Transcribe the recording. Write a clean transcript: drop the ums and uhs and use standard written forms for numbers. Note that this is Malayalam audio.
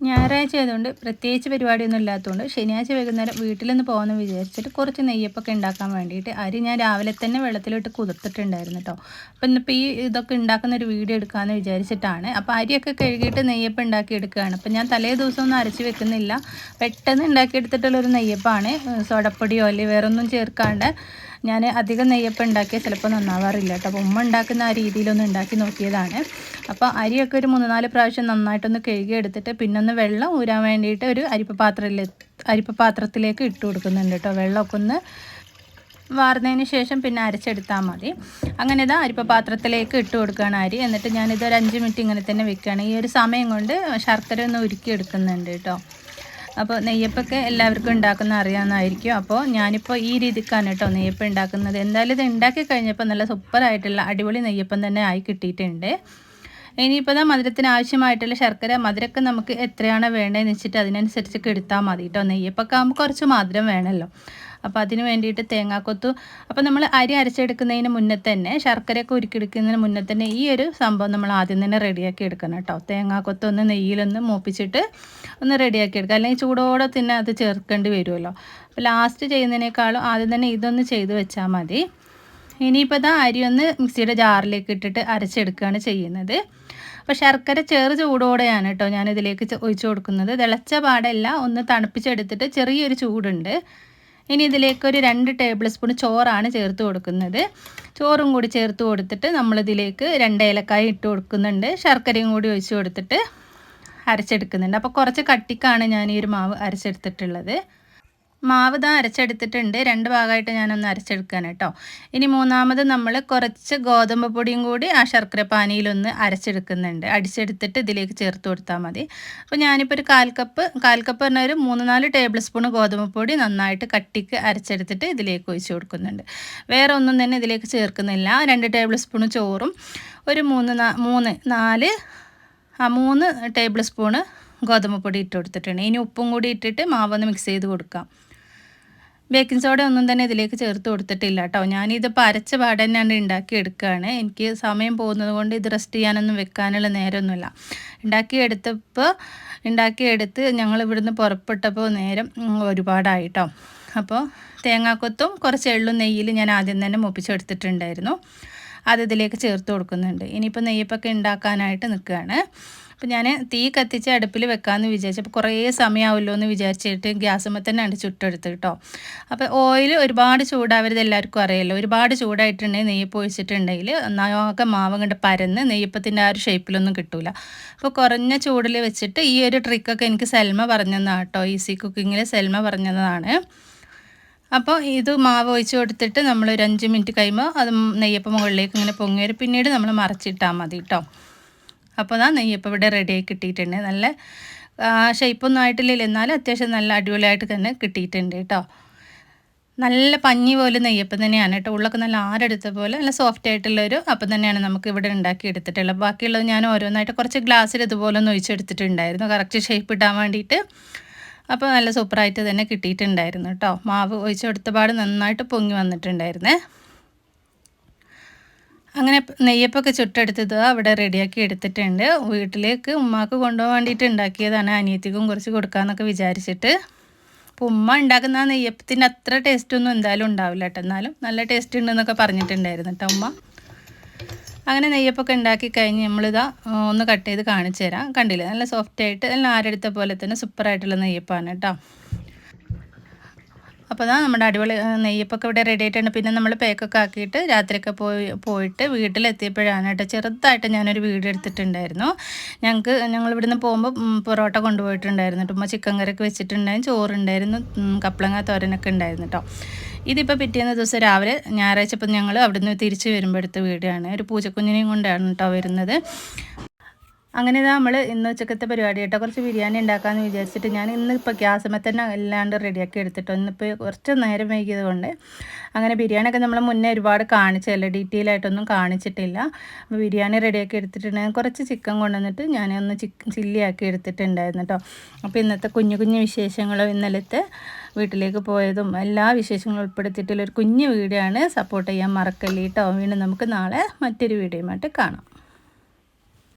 ഞായറാഴ്ച ആയതുകൊണ്ട് പ്രത്യേകിച്ച് പരിപാടിയൊന്നും ഇല്ലാത്തതുകൊണ്ട് ശനിയാഴ്ച വൈകുന്നേരം വീട്ടിലൊന്ന് പോകാമെന്ന് വിചാരിച്ചിട്ട് കുറച്ച് നെയ്യപ്പൊക്കെ ഉണ്ടാക്കാൻ വേണ്ടിയിട്ട് അരി ഞാൻ രാവിലെ തന്നെ വെള്ളത്തിലിട്ട് കുതിർത്തിട്ടുണ്ടായിരുന്നു കേട്ടോ. അപ്പോൾ ഇന്നിപ്പോൾ ഈ ഇതൊക്കെ ഉണ്ടാക്കുന്ന ഒരു വീഡിയോ എടുക്കാമെന്ന് വിചാരിച്ചിട്ടാണ്. അപ്പോൾ അരിയൊക്കെ കഴുകിയിട്ട് നെയ്യപ്പം ഉണ്ടാക്കി എടുക്കുകയാണ്. അപ്പോൾ ഞാൻ തലേ ദിവസം ഒന്നും അരച്ച് വെക്കുന്നില്ല, പെട്ടെന്ന് ഉണ്ടാക്കിയെടുത്തിട്ടുള്ളൊരു നെയ്യപ്പമാണ്. സോഡപ്പൊടിയോ അല്ലെങ്കിൽ വേറൊന്നും ചേർക്കാണ്ട് ഞാൻ അധികം നെയ്യപ്പം ഉണ്ടാക്കിയാൽ ചിലപ്പോൾ നന്നാവാറില്ല കേട്ടോ. അപ്പോൾ ഉമ്മ ഉണ്ടാക്കുന്ന ആ രീതിയിലൊന്ന് ഉണ്ടാക്കി നോക്കിയതാണ്. അപ്പോൾ അരിയൊക്കെ ഒരു 3-4 പ്രാവശ്യം നന്നായിട്ടൊന്ന് കഴുകി എടുത്തിട്ട് പിന്നെ ഒന്ന് വെള്ളം ഊരാൻ വേണ്ടിയിട്ട് ഒരു അരിപ്പ പാത്രത്തിലേക്ക് ഇട്ട് കൊടുക്കുന്നുണ്ട് കേട്ടോ. വെള്ളമൊക്കെ ഒന്ന് വാർന്നതിന് ശേഷം പിന്നെ അരച്ചെടുത്താൽ മതി. അങ്ങനെ ഇതാ അരിപ്പ പാത്രത്തിലേക്ക് ഇട്ട് കൊടുക്കുകയാണ് അരി. എന്നിട്ട് ഞാനിതൊരു 5 മിനിറ്റ് ഇങ്ങനെ തന്നെ വെക്കുകയാണ്. ഈ ഒരു സമയം കൊണ്ട് ശർക്കര ഒന്ന് ഉരുക്കി എടുക്കുന്നുണ്ട് കേട്ടോ. അപ്പോൾ നെയ്യപ്പൊക്കെ എല്ലാവർക്കും ഉണ്ടാക്കുന്ന അറിയാവുന്നതായിരിക്കും. അപ്പോൾ ഞാനിപ്പോൾ ഈ രീതിക്കാണ് കേട്ടോ നെയ്യപ്പം ഉണ്ടാക്കുന്നത്. എന്തായാലും ഇത് ഉണ്ടാക്കി കഴിഞ്ഞപ്പോൾ നല്ല സൂപ്പറായിട്ടുള്ള അടിപൊളി നെയ്യപ്പം തന്നെ ആയി കിട്ടിയിട്ടുണ്ട്. ഇനിയിപ്പോൾ ഇതാ മധുരത്തിന് ആവശ്യമായിട്ടുള്ള ശർക്കര മധുരമൊക്കെ നമുക്ക് എത്രയാണോ വേണ്ടതെന്ന് വെച്ചിട്ട് അതിനനുസരിച്ചൊക്കെ എടുത്താൽ മതി കേട്ടോ. നെയ്യപ്പൊക്കെ ആകുമ്പോൾ കുറച്ച് മധുരം വേണമല്ലോ. അപ്പോൾ അതിന് വേണ്ടിയിട്ട് തേങ്ങാക്കൊത്തു, അപ്പോൾ നമ്മൾ അരി അരച്ചെടുക്കുന്നതിന് മുന്നേ തന്നെ ശർക്കരയൊക്കെ ഉരുക്കിയെടുക്കുന്നതിന് മുന്നേ തന്നെ ഈ ഒരു സംഭവം നമ്മൾ ആദ്യം തന്നെ റെഡിയാക്കി എടുക്കണം കേട്ടോ. തേങ്ങാക്കൊത്ത് ഒന്ന് നെയ്യിലൊന്ന് മൂപ്പിച്ചിട്ട് ഒന്ന് റെഡിയാക്കി എടുക്കുക, അല്ലെങ്കിൽ ചൂടോടെ തന്നെ അത് ചേർക്കേണ്ടി വരുമല്ലോ. അപ്പോൾ ലാസ്റ്റ് ചെയ്യുന്നതിനേക്കാളും ആദ്യം തന്നെ ഇതൊന്ന് ചെയ്ത് വെച്ചാൽ മതി. ഇനിയിപ്പോൾ ഇതാ അരി ഒന്ന് മിക്സിയുടെ ജാറിലേക്ക് ഇട്ടിട്ട് അരച്ചെടുക്കുകയാണ് ചെയ്യുന്നത്. അപ്പോൾ ശർക്കര ചൂടോടെയാണ് കേട്ടോ ഞാനിതിലേക്ക് ഒഴിച്ചു കൊടുക്കുന്നത്. തിളച്ച പാടല്ല, ഒന്ന് തണുപ്പിച്ചെടുത്തിട്ട് ചെറിയൊരു ചൂടുണ്ട്. ഇനി ഇതിലേക്കൊരു 2 ടേബിൾ സ്പൂൺ ചോറാണ് ചേർത്ത് കൊടുക്കുന്നത്. ചോറും കൂടി ചേർത്ത് കൊടുത്തിട്ട് നമ്മളിതിലേക്ക് 2 ഏലക്കായ ഇട്ട് കൊടുക്കുന്നുണ്ട്. ശർക്കരയും കൂടി ഒഴിച്ച് കൊടുത്തിട്ട് അരച്ചെടുക്കുന്നുണ്ട്. അപ്പോൾ കുറച്ച് കട്ടിക്കാണ് ഞാൻ ഈ ഒരു മാവ് അരച്ചെടുത്തിട്ടുള്ളത്. മാവ് ഇതാ അരച്ചെടുത്തിട്ടുണ്ട്. 2 ഭാഗമായിട്ട് ഞാനൊന്ന് അരച്ചെടുക്കാൻ കേട്ടോ. ഇനി മൂന്നാമത് നമ്മൾ കുറച്ച് ഗോതമ്പ് പൊടിയും കൂടി ആ ശർക്കര പാനിയിലൊന്ന് അരച്ചെടുക്കുന്നുണ്ട്. അടിച്ചെടുത്തിട്ട് ഇതിലേക്ക് ചേർത്ത് കൊടുത്താൽ മതി. അപ്പോൾ ഞാനിപ്പോൾ ഒരു കാൽ കപ്പ് പറഞ്ഞാൽ ഒരു 3-4 ടേബിൾ സ്പൂൺ ഗോതമ്പ് പൊടി നന്നായിട്ട് കട്ടിക്ക് അരച്ചെടുത്തിട്ട് ഇതിലേക്ക് ഒഴിച്ച് കൊടുക്കുന്നുണ്ട്. വേറെ ഒന്നും തന്നെ ഇതിലേക്ക് ചേർക്കുന്നില്ല. 2 ടേബിൾ സ്പൂൺ ചോറും ഒരു 3 ടേബിൾ സ്പൂണ് ഗോതമ്പ് പൊടി ഇട്ട് കൊടുത്തിട്ടുണ്ട്. ഇനി ഉപ്പും കൂടി ഇട്ടിട്ട് മാവൊന്ന് മിക്സ് ചെയ്ത് കൊടുക്കാം. ബേക്കിംഗ് സോഡ ഒന്നും തന്നെ ഇതിലേക്ക് ചേർത്ത് കൊടുത്തിട്ടില്ല കേട്ടോ. ഞാനിതിപ്പോൾ അരച്ച പാട് തന്നെയാണ് ഉണ്ടാക്കി എടുക്കുകയാണ്. എനിക്ക് സമയം പോകുന്നത് കൊണ്ട് ഇത് റെസ്റ്റ് ചെയ്യാനൊന്നും വെക്കാനുള്ള നേരമൊന്നുമില്ല. ഉണ്ടാക്കിയെടുത്ത് ഞങ്ങൾ ഇവിടുന്ന് പുറപ്പെട്ടപ്പോൾ നേരം ഒരുപാടായി കേട്ടോ. അപ്പോൾ തേങ്ങാക്കൊത്തും കുറച്ച് എള്ളും നെയ്യിൽ ഞാൻ ആദ്യം തന്നെ മൂപ്പിച്ചെടുത്തിട്ടുണ്ടായിരുന്നു. അത് ഇതിലേക്ക് ചേർത്ത് കൊടുക്കുന്നുണ്ട്. ഇനിയിപ്പോൾ നെയ്യപ്പൊക്കെ ഉണ്ടാക്കാനായിട്ട് നിൽക്കുകയാണ്. അപ്പോൾ ഞാൻ തീ കത്തിച്ച് അടുപ്പിൽ വെക്കാമെന്ന് വിചാരിച്ചപ്പോൾ കുറേ സമയമാവുമല്ലോ എന്ന് വിചാരിച്ചിട്ട് ഗ്യാസുമ്മ തന്നെയാണ് ചുട്ടെടുത്ത് കേട്ടോ. അപ്പോൾ ഓയിൽ ഒരുപാട് ചൂടാവരുത്, എല്ലാവർക്കും അറിയാമല്ലോ. ഒരുപാട് ചൂടായിട്ടുണ്ടെങ്കിൽ നെയ്യപ്പം ഒഴിച്ചിട്ടുണ്ടെങ്കിൽ ഒന്നാകെ മാവ് കണ്ട് പരന്ന് നെയ്യപ്പത്തിൻ്റെ ആ ഒരു ഷേപ്പിലൊന്നും കിട്ടില്ല. അപ്പോൾ കുറഞ്ഞ ചൂടിൽ വെച്ചിട്ട് ഈ ഒരു ട്രിക്കൊക്കെ എനിക്ക് സെൽമ പറഞ്ഞതാണ് കേട്ടോ. ഈസി കുക്കിങ്ങിൽ സെൽമ പറഞ്ഞതാണ്. അപ്പോൾ ഇത് മാവ് ഒഴിച്ച് കൊടുത്തിട്ട് നമ്മൾ ഒരു 5 മിനിറ്റ് കഴിയുമ്പോൾ അത് നെയ്യപ്പം മുകളിലേക്ക് ഇങ്ങനെ പൊങ്ങി വരും. പിന്നീട് നമ്മൾ മറച്ചിട്ടാൽ മതി കേട്ടോ. അപ്പോൾ നെയ്യപ്പം ഇവിടെ റെഡിയായി കിട്ടിയിട്ടുണ്ട്. നല്ല ഷേപ്പൊന്നും ആയിട്ടില്ല, എന്നാലും അത്യാവശ്യം നല്ല അടിപൊളിയായിട്ട് തന്നെ കിട്ടിയിട്ടുണ്ട് കേട്ടോ. നല്ല പഞ്ഞി പോലെ നെയ്യപ്പം തന്നെയാണ് കേട്ടോ. ഉള്ളൊക്കെ നല്ല ആരെടുത്ത പോലെ നല്ല സോഫ്റ്റ് ആയിട്ടുള്ളൊരു അപ്പം തന്നെയാണ് നമുക്ക് ഇവിടെ ഉണ്ടാക്കി എടുത്തിട്ടുള്ളത്. ബാക്കിയുള്ളത് ഞാൻ ഓരോന്നായിട്ട് കുറച്ച് ഗ്ലാസ്സിൽ ഇതുപോലെ ഒന്ന് ഒഴിച്ചെടുത്തിട്ടുണ്ടായിരുന്നു, കറക്റ്റ് ഷേപ്പ് ഇടാൻ വേണ്ടിയിട്ട്. അപ്പോൾ നല്ല സൂപ്പറായിട്ട് തന്നെ കിട്ടിയിട്ടുണ്ടായിരുന്നു കേട്ടോ. മാവ് ഒഴിച്ചെടുത്ത പാട് നന്നായിട്ട് പൊങ്ങി വന്നിട്ടുണ്ടായിരുന്നേ. അങ്ങനെ നെയ്യപ്പൊക്കെ ചുട്ടെടുത്തത് അവിടെ റെഡിയാക്കി എടുത്തിട്ടുണ്ട്. വീട്ടിലേക്ക് ഉമ്മാക്ക് കൊണ്ടുപോകാൻ വേണ്ടിയിട്ട് ഉണ്ടാക്കിയതാണ്. അനിയത്തിക്കും കുറച്ച് കൊടുക്കാമെന്നൊക്കെ വിചാരിച്ചിട്ട്. അപ്പോൾ ഉമ്മ ഉണ്ടാക്കുന്ന ആ നെയ്യപ്പത്തിൻ്റെ അത്ര ടേസ്റ്റൊന്നും എന്തായാലും ഉണ്ടാവില്ല കേട്ടോ. എന്നാലും നല്ല ടേസ്റ്റ് ഉണ്ടെന്നൊക്കെ പറഞ്ഞിട്ടുണ്ടായിരുന്നു കേട്ടോ ഉമ്മ. അങ്ങനെ നെയ്യപ്പൊക്കെ ഉണ്ടാക്കി കഴിഞ്ഞ് നമ്മളിതാ ഒന്ന് കട്ട് ചെയ്ത് കാണിച്ചു തരാം. കണ്ടില്ലേ, നല്ല സോഫ്റ്റായിട്ട് നല്ല ആരെടുത്ത പോലെ തന്നെ സൂപ്പറായിട്ടുള്ള നെയ്യപ്പമാണ് കേട്ടോ. അപ്പോൾ നമ്മുടെ അടിപൊളി നെയ്യപ്പൊക്കെ ഇവിടെ റെഡി ആയിട്ടുണ്ട്. പിന്നെ നമ്മൾ പേക്കൊക്കെ ആക്കിയിട്ട് രാത്രിയൊക്കെ പോയിട്ട് വീട്ടിലെത്തിയപ്പോഴാണ് കേട്ടോ ചെറുതായിട്ട് ഞാനൊരു വീഡിയോ എടുത്തിട്ടുണ്ടായിരുന്നു. ഞങ്ങൾ ഇവിടുന്ന് പോകുമ്പോൾ പൊറോട്ട കൊണ്ടുപോയിട്ടുണ്ടായിരുന്നു കേട്ടോ. ഉമ്മ ചിക്കൻ കറിയൊക്കെ വെച്ചിട്ടുണ്ടായിരുന്നു, ചോറുണ്ടായിരുന്നു, കപ്പളങ്ങ തോരനൊക്കെ ഉണ്ടായിരുന്നു കേട്ടോ. ഇതിപ്പോൾ പിറ്റേന്ന് ദിവസം രാവിലെ ഞായറാഴ്ച ഇപ്പം ഞങ്ങൾ അവിടുന്ന് തിരിച്ച് വരുമ്പോൾ എടുത്ത വീഡിയോ ആണ്. ഒരു പൂച്ചക്കുഞ്ഞിനെയും കൊണ്ടാണ് കേട്ടോ വരുന്നത്. അങ്ങനെ നമ്മൾ ഇന്ന് ഉച്ചക്കത്തെ പരിപാടി കേട്ടോ. കുറച്ച് ബിരിയാണി ഉണ്ടാക്കാമെന്ന് വിചാരിച്ചിട്ട് ഞാൻ ഇന്നിപ്പോൾ ഗ്യാസുമ്മ തന്നെ എല്ലാണ്ട് റെഡിയാക്കി എടുത്തിട്ടോ. ഇന്നിപ്പോൾ കുറച്ച് നേരം വൈകിയത് കൊണ്ട് അങ്ങനെ ബിരിയാണിയൊക്കെ നമ്മൾ മുന്നേ ഒരുപാട് കാണിച്ചതല്ല, ഡീറ്റെയിൽ ആയിട്ടൊന്നും കാണിച്ചിട്ടില്ല. അപ്പോൾ ബിരിയാണി റെഡിയാക്കി എടുത്തിട്ടുണ്ടെങ്കിൽ കുറച്ച് ചിക്കൻ കൊണ്ടുവന്നിട്ട് ഞാനൊന്ന് ചില്ലിയാക്കി എടുത്തിട്ടുണ്ടായിരുന്നു കേട്ടോ. അപ്പോൾ ഇന്നത്തെ കുഞ്ഞു കുഞ്ഞു വിശേഷങ്ങളും ഇന്നലത്തെ വീട്ടിലേക്ക് പോയതും എല്ലാ വിശേഷങ്ങളും ഉൾപ്പെടുത്തിയിട്ടുള്ളൊരു കുഞ്ഞു വീഡിയോ ആണ്. സപ്പോർട്ട് ചെയ്യാൻ മറക്കല്ലേ കേട്ടോ. വീണ്ടും നമുക്ക് നാളെ മറ്റൊരു വീഡിയോയുമായിട്ട് കാണാം.